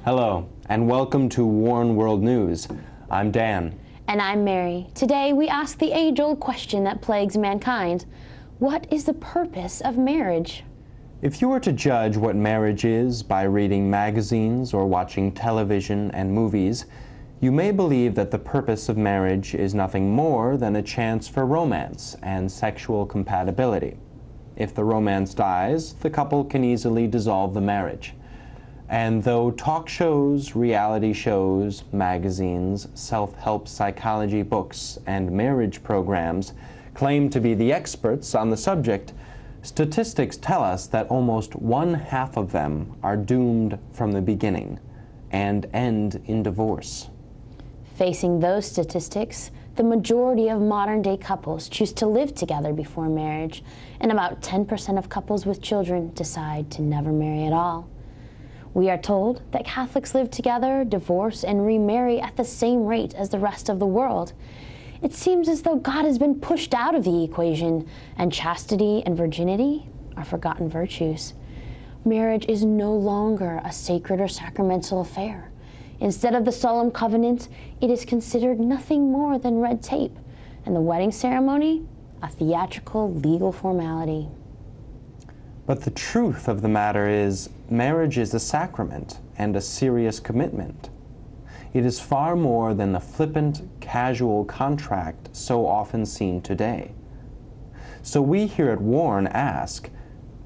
Hello, and welcome to W.A.R.N World News. I'm Dan. And I'm Mary. Today we ask the age-old question that plagues mankind. What is the purpose of marriage? If you were to judge what marriage is by reading magazines or watching television and movies, you may believe that the purpose of marriage is nothing more than a chance for romance and sexual compatibility. If the romance dies, the couple can easily dissolve the marriage. And though talk shows, reality shows, magazines, self-help psychology books, and marriage programs claim to be the experts on the subject, statistics tell us that almost 1/2 of them are doomed from the beginning and end in divorce. Facing those statistics, the majority of modern-day couples choose to live together before marriage, and about 10% of couples with children decide to never marry at all. We are told that Catholics live together, divorce, and remarry at the same rate as the rest of the world. It seems as though God has been pushed out of the equation, and chastity and virginity are forgotten virtues. Marriage is no longer a sacred or sacramental affair. Instead of the solemn covenant, it is considered nothing more than red tape, and the wedding ceremony, a theatrical legal formality. But the truth of the matter is, marriage is a sacrament and a serious commitment. It is far more than the flippant, casual contract so often seen today. So we here at W.A.R.N ask,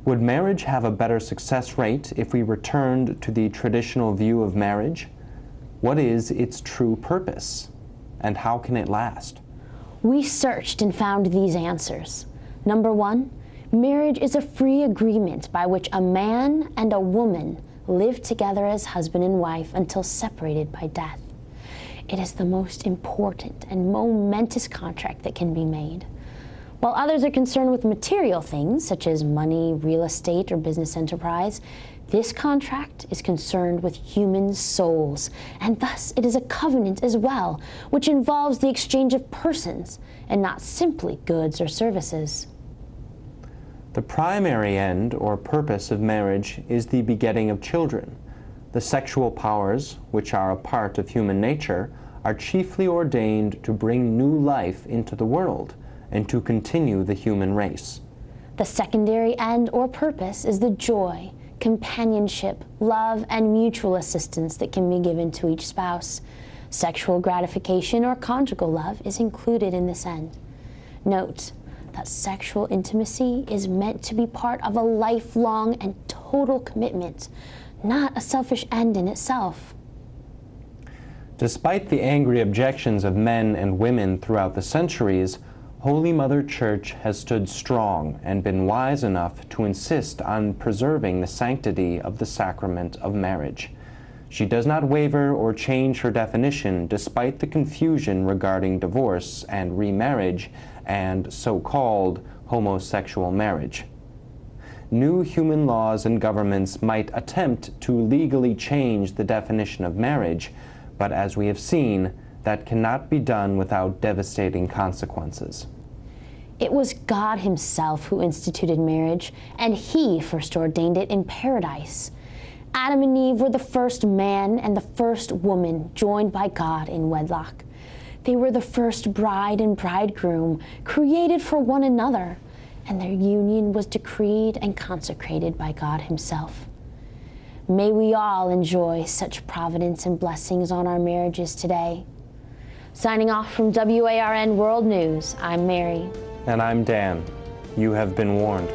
would marriage have a better success rate if we returned to the traditional view of marriage? What is its true purpose, and how can it last? We searched and found these answers. Number one, marriage is a free agreement by which a man and a woman live together as husband and wife until separated by death. It is the most important and momentous contract that can be made. While others are concerned with material things, such as money, real estate, or business enterprise, this contract is concerned with human souls, and thus it is a covenant as well, which involves the exchange of persons and not simply goods or services. The primary end or purpose of marriage is the begetting of children. The sexual powers, which are a part of human nature, are chiefly ordained to bring new life into the world and to continue the human race. The secondary end or purpose is the joy, companionship, love, and mutual assistance that can be given to each spouse. Sexual gratification or conjugal love is included in this end. Note that sexual intimacy is meant to be part of a lifelong and total commitment, not a selfish end in itself. Despite the angry objections of men and women throughout the centuries, Holy Mother Church has stood strong and been wise enough to insist on preserving the sanctity of the sacrament of marriage. She does not waver or change her definition despite the confusion regarding divorce and remarriage and so-called homosexual marriage. New human laws and governments might attempt to legally change the definition of marriage, but as we have seen, that cannot be done without devastating consequences. It was God Himself who instituted marriage, and He first ordained it in paradise. Adam and Eve were the first man and the first woman joined by God in wedlock. They were the first bride and bridegroom created for one another, and their union was decreed and consecrated by God Himself. May we all enjoy such providence and blessings on our marriages today. Signing off from W.A.R.N World News, I'm Mary. And I'm Dan. You have been warned.